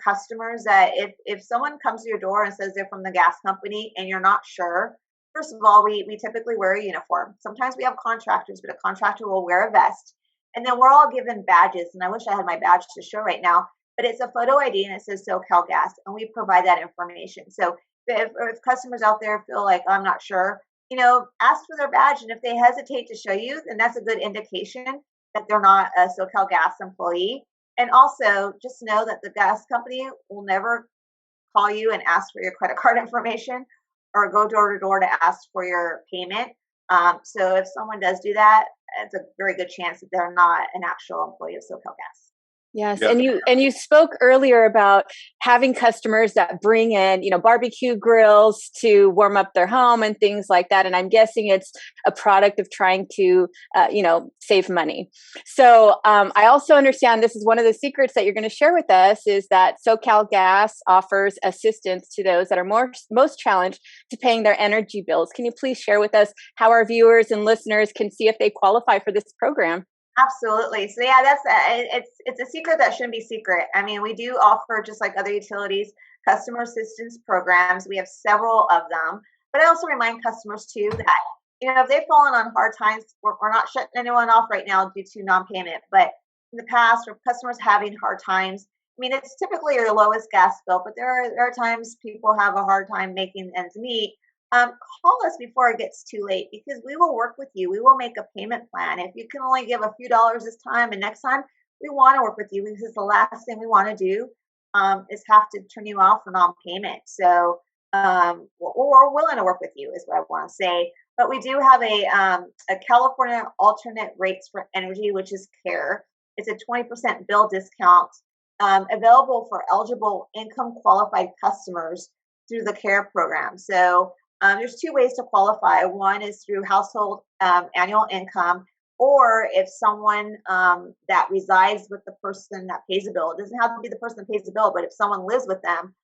customers that if someone comes to your door and says they're from the gas company and you're not sure, first of all, we typically wear a uniform. Sometimes we have contractors, but a contractor will wear a vest. And then we're all given badges. And I wish I had my badge to show right now, but it's a photo ID and it says SoCalGas, and we provide that information. So if customers out there feel like, I'm not sure, ask for their badge. And if they hesitate to show you, then that's a good indication that they're not a SoCalGas employee. And also just know that the gas company will never call you and ask for your credit card information or go door to door to ask for your payment. So if someone does do that, it's a very good chance that they're not an actual employee of SoCalGas. Yes. Yeah. And you spoke earlier about having customers that bring in, barbecue grills to warm up their home and things like that. And I'm guessing it's a product of trying to, save money. So I also understand this is one of the secrets that you're going to share with us is that SoCalGas offers assistance to those that are most challenged to paying their energy bills. Can you please share with us how our viewers and listeners can see if they qualify for this program? Absolutely. So that's it's a secret that shouldn't be secret. I mean, we do offer, just like other utilities, customer assistance programs. We have several of them, but I also remind customers too that if they've fallen on hard times, we're not shutting anyone off right now due to non-payment. But in the past, for customers having hard times, I mean, it's typically your lowest gas bill, but there are times people have a hard time making ends meet. Call us before it gets too late, because we will work with you. We will make a payment plan. If you can only give a few dollars this time and next time, we want to work with you, because the last thing we want to do is have to turn you off for non-payment. So we're willing to work with you is what I want to say. But we do have a California alternate rates for energy, which is CARE. It's a 20% bill discount available for eligible income qualified customers through the CARE program. So there's two ways to qualify. One is through household annual income, or if someone that resides with the person that pays the bill. It doesn't have to be the person that pays the bill, but if someone lives with them,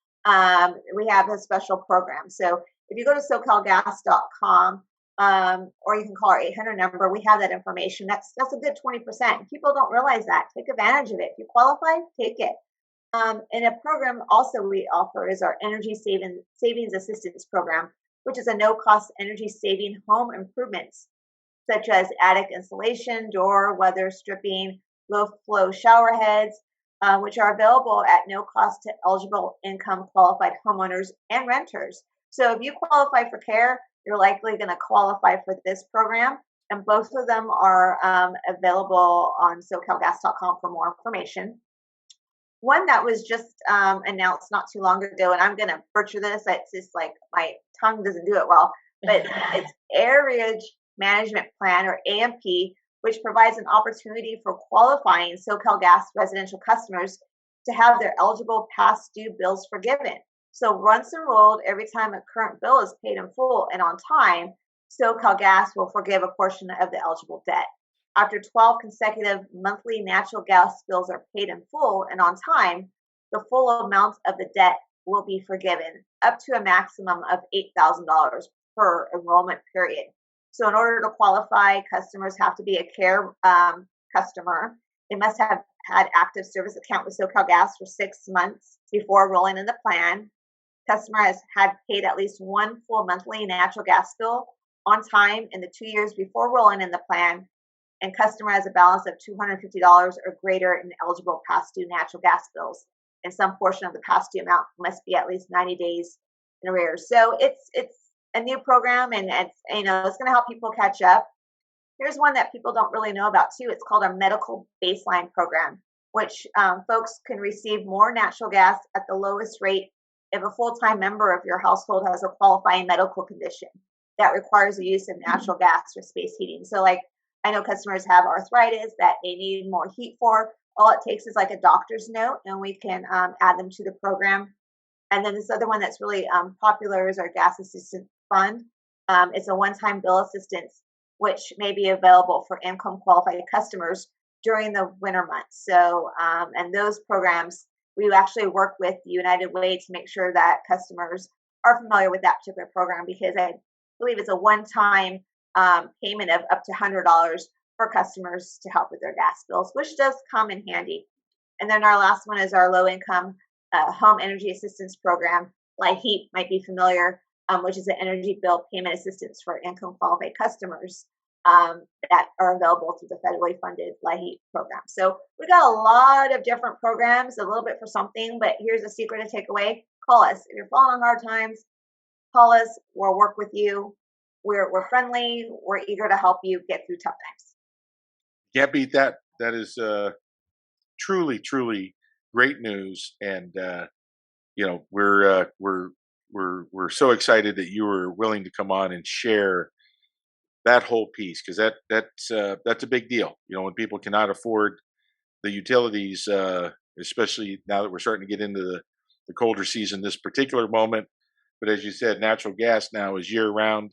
we have a special program. So if you go to SoCalGas.com, or you can call our 800 number, we have that information. That's a good 20%. People don't realize that. Take advantage of it. If you qualify, take it. And a program also we offer is our Energy Savings Assistance Program, which is a no-cost energy-saving home improvements, such as attic insulation, door, weather stripping, low-flow shower heads, which are available at no cost to eligible income-qualified homeowners and renters. So if you qualify for CARE, you're likely going to qualify for this program, and both of them are available on SoCalGas.com for more information. One that was just announced not too long ago, and I'm going to butcher this. It's just like my tongue doesn't do it well, but it's Average Management Plan, or AMP, which provides an opportunity for qualifying SoCalGas residential customers to have their eligible past due bills forgiven. So once enrolled, every time a current bill is paid in full and on time, SoCalGas will forgive a portion of the eligible debt. After 12 consecutive monthly natural gas bills are paid in full and on time, the full amount of the debt will be forgiven, up to a maximum of $8,000 per enrollment period. So in order to qualify, customers have to be a CARE customer. They must have had active service account with SoCalGas for 6 months before enrolling in the plan. Customer has had paid at least one full monthly natural gas bill on time in the 2 years before enrolling in the plan, and customer has a balance of $250 or greater in eligible past due natural gas bills. and some portion of the past due amount must be at least 90 days in arrears. So it's a new program, and it's it's going to help people catch up. Here's one that people don't really know about too. It's called a medical baseline program, which folks can receive more natural gas at the lowest rate if a full-time member of your household has a qualifying medical condition that requires the use of natural gas for space heating. So like, I know customers have arthritis that they need more heat for. All it takes is like a doctor's note, and we can add them to the program. And then this other one that's really popular is our gas assistance fund. It's a one-time bill assistance, which may be available for income qualified customers during the winter months. So, and those programs, we actually work with United Way to make sure that customers are familiar with that particular program, because I believe it's a one-time payment of up to $100 for customers to help with their gas bills, which does come in handy. And then our last one is our low-income home energy assistance program. LIHEAP might be familiar, which is an energy bill payment assistance for income qualified customers that are available through the federally funded LIHEAP program. So we got a lot of different programs, a little bit for something, but here's a secret to take away. Call us. If you're falling on hard times, call us. We'll work with you. We're friendly. We're eager to help you get through tough times. Can't beat that. That is truly, truly great news. And we're so excited that you were willing to come on and share that whole piece, because that's a big deal. When people cannot afford the utilities, especially now that we're starting to get into the colder season, this particular moment. But as you said, natural gas now is year round,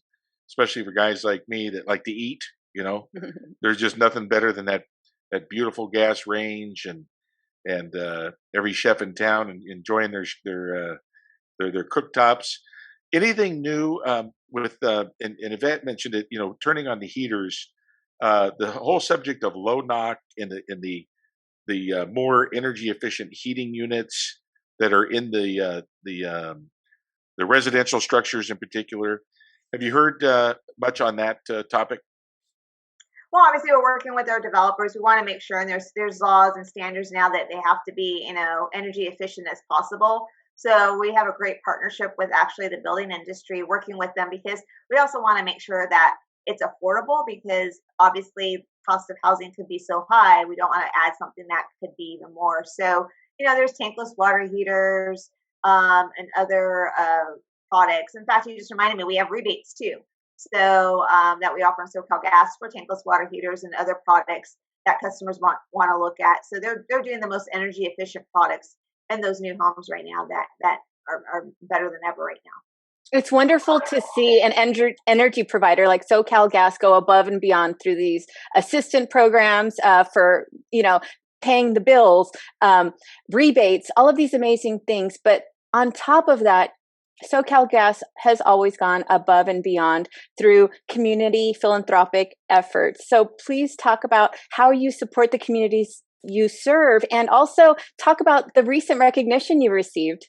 especially for guys like me that like to eat. There's just nothing better than that beautiful gas range, and every chef in town and enjoying their cooktops. Anything new with and Yvette mentioned it, turning on the heaters, the whole subject of low knock in the more energy efficient heating units that are in the residential structures in particular. Have you heard much on that topic? Well, obviously we're working with our developers. We want to make sure, and there's laws and standards now that they have to be, energy efficient as possible. So we have a great partnership with actually the building industry, working with them, because we also want to make sure that it's affordable, because obviously cost of housing could be so high. We don't want to add something that could be even more. So, there's tankless water heaters and other products. In fact, you just reminded me, we have rebates too. So that we offer in SoCalGas for tankless water heaters and other products that customers want to look at. So they're doing the most energy efficient products in those new homes right now that are better than ever right now. It's wonderful to see an energy provider like SoCalGas go above and beyond through these assistant programs for, paying the bills, rebates, all of these amazing things. But on top of that, SoCalGas has always gone above and beyond through community philanthropic efforts. So please talk about how you support the communities you serve, and also talk about the recent recognition you received.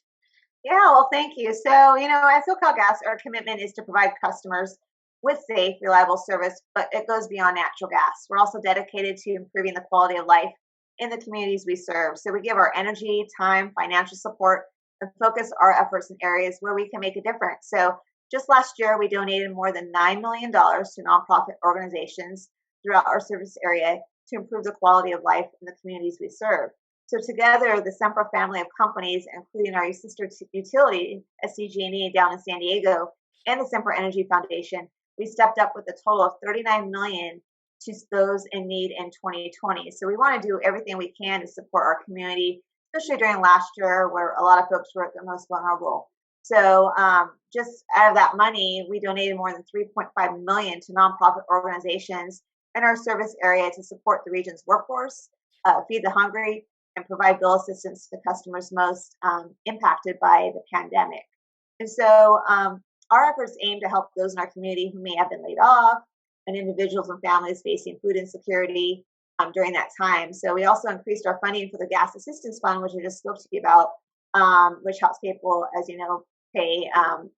Yeah, well, thank you. So, at SoCalGas, our commitment is to provide customers with safe, reliable service, but it goes beyond natural gas. We're also dedicated to improving the quality of life in the communities we serve. So we give our energy, time, financial support, and focus our efforts in areas where we can make a difference. So just last year, we donated more than $9 million to nonprofit organizations throughout our service area to improve the quality of life in the communities we serve. So together, the Sempra family of companies, including our sister utility, SCG&E down in San Diego, and the Sempra Energy Foundation, we stepped up with a total of $39 million to those in need in 2020. So we want to do everything we can to support our community, especially during last year where a lot of folks were at the most vulnerable. So just out of that money, we donated more than $3.5 million to nonprofit organizations in our service area to support the region's workforce, feed the hungry, and provide bill assistance to customers most impacted by the pandemic. And so our efforts aim to help those in our community who may have been laid off, and individuals and families facing food insecurity during that time. So we also increased our funding for the Gas Assistance Fund, which I just spoke to you about, which helps people, as you know, pay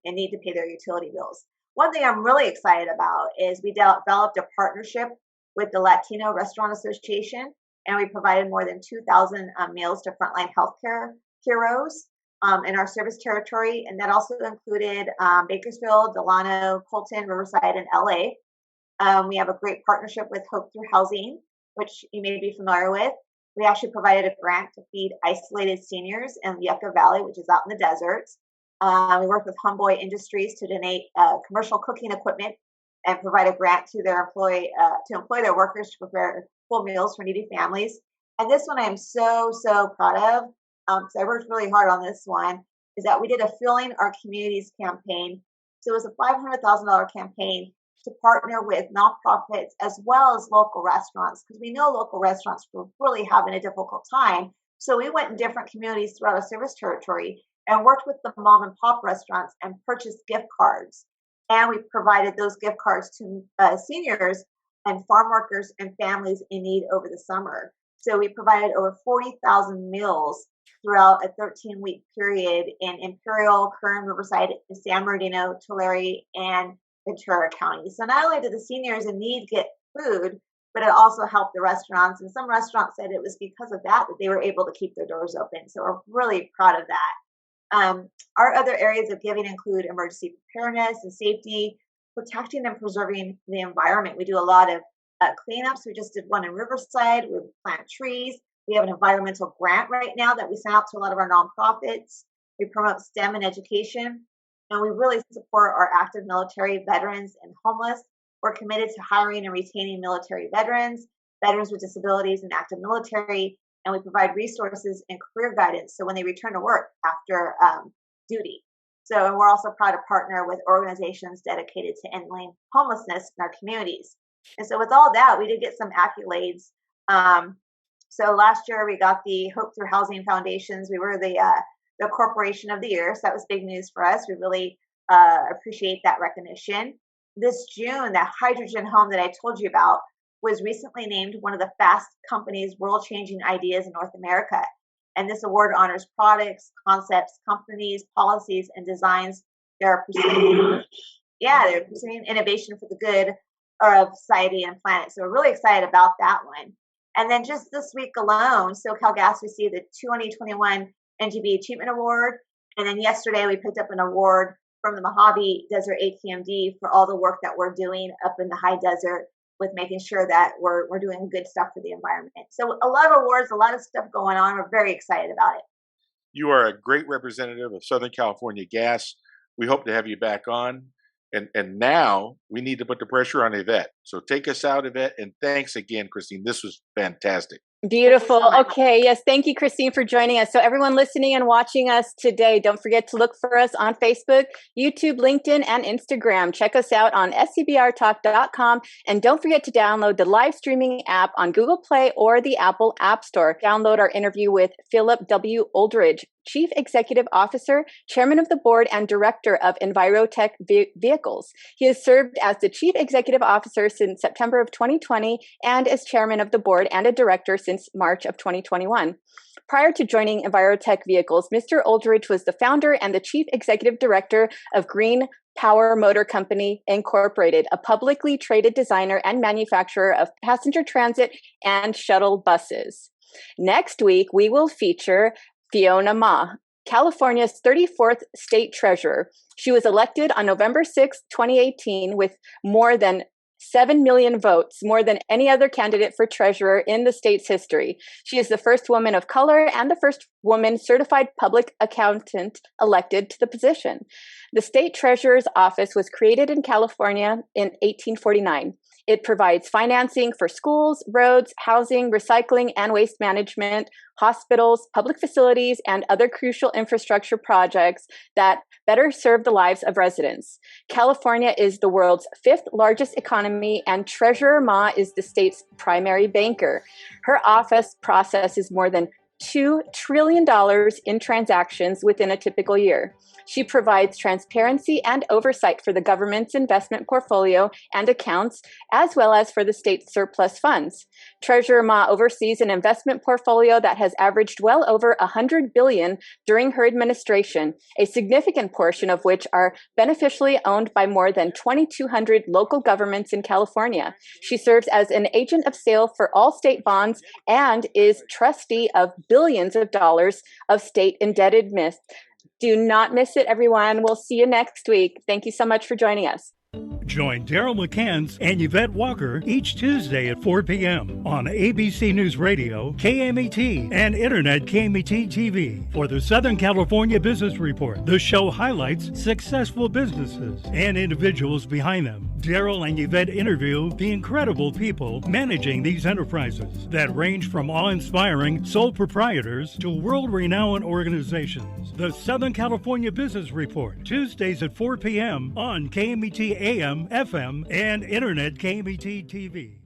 and need to pay their utility bills. One thing I'm really excited about is we developed a partnership with the Latino Restaurant Association, and we provided more than 2,000 meals to frontline healthcare heroes in our service territory. And that also included Bakersfield, Delano, Colton, Riverside, and LA. We have a great partnership with Hope Through Housing, which you may be familiar with. We actually provided a grant to feed isolated seniors in Yucca Valley, which is out in the desert. We work with Homeboy Industries to donate commercial cooking equipment and provide a grant to their employ their workers to prepare full meals for needy families. And this one I'm so proud of, because I worked really hard on this one, is that we did a Filling Our Communities campaign. So it was a $500,000 campaign to partner with nonprofits as well as local restaurants, because we know local restaurants were really having a difficult time. So we went in different communities throughout our service territory and worked with the mom and pop restaurants and purchased gift cards. And we provided those gift cards to seniors and farm workers and families in need over the summer. So we provided over 40,000 meals throughout a 13-week period in Imperial, Kern, Riverside, San Bernardino, Tulare, and Ventura County. So not only did the seniors in need get food, but it also helped the restaurants. And some restaurants said it was because of that they were able to keep their doors open. So we're really proud of that. Our other areas of giving include emergency preparedness and safety, protecting and preserving the environment. We do a lot of cleanups. We just did one in Riverside. We plant trees. We have an environmental grant right now that we sent out to a lot of our nonprofits. We promote STEM and education, and we really support our active military, veterans, and homeless. We're committed to hiring and retaining military veterans, veterans with disabilities, and active military, and we provide resources and career guidance so when they return to work after duty. So, and we're also proud to partner with organizations dedicated to ending homelessness in our communities. And so with all that, we did get some accolades. So last year we got the Hope Through Housing Foundations. We were the Corporation of the Year. So that was big news for us. We really appreciate that recognition. This June, that hydrogen home that I told you about was recently named one of the Fast Company's world-changing ideas in North America. And this award honors products, concepts, companies, policies, and designs that are pursuing, they're pursuing innovation for the good of society and planet. So we're really excited about that one. And then just this week alone, SoCalGas received the 2021 NGB Achievement Award. And then yesterday we picked up an award from the Mojave Desert ATMD for all the work that we're doing up in the high desert with making sure that we're doing good stuff for the environment. So a lot of awards, a lot of stuff going on. We're very excited about it. You are a great representative of Southern California Gas. We hope to have you back on. And now we need to put the pressure on Yvette. So take us out, Yvette. And thanks again, Kristine. This was fantastic. Beautiful. Okay. Yes. Thank you, Kristine, for joining us. So everyone listening and watching us today, don't forget to look for us on Facebook, YouTube, LinkedIn, and Instagram. Check us out on scbrtalk.com. And don't forget to download the live streaming app on Google Play or the Apple App Store. Download our interview with Philip W. Oldridge, Chief Executive Officer, Chairman of the Board, and Director of Envirotech Vehicles. He has served as the Chief Executive Officer since September of 2020 and as Chairman of the Board and a Director since March of 2021. Prior to joining Envirotech Vehicles, Mr. Oldridge was the founder and the Chief Executive Director of Green Power Motor Company, Incorporated, a publicly traded designer and manufacturer of passenger transit and shuttle buses. Next week, we will feature Fiona Ma, California's 34th state treasurer. She was elected on November 6, 2018, with more than 7 million votes, more than any other candidate for treasurer in the state's history. She is the first woman of color and the first woman certified public accountant elected to the position. The state treasurer's office was created in California in 1849. It provides financing for schools, roads, housing, recycling and waste management, hospitals, public facilities, and other crucial infrastructure projects that better serve the lives of residents. California is the world's 5th largest economy, and Treasurer Ma is the state's primary banker. Her office processes more than $2 trillion in transactions within a typical year. She provides transparency and oversight for the government's investment portfolio and accounts, as well as for the state's surplus funds. Treasurer Ma oversees an investment portfolio that has averaged well over $100 billion during her administration, a significant portion of which are beneficially owned by more than 2,200 local governments in California. She serves as an agent of sale for all state bonds and is trustee of billions of dollars of state indebtedness. Do not miss it, everyone. We'll see you next week. Thank you so much for joining us. Join Daryl McCanns and Yvette Walker each Tuesday at 4 p.m. on ABC News Radio, KMET, and Internet KMET TV for the Southern California Business Report. The show highlights successful businesses and individuals behind them. Daryl and Yvette interview the incredible people managing these enterprises that range from awe-inspiring sole proprietors to world-renowned organizations. The Southern California Business Report, Tuesdays at 4 p.m. on KMET AM, FM, and Internet KMET TV.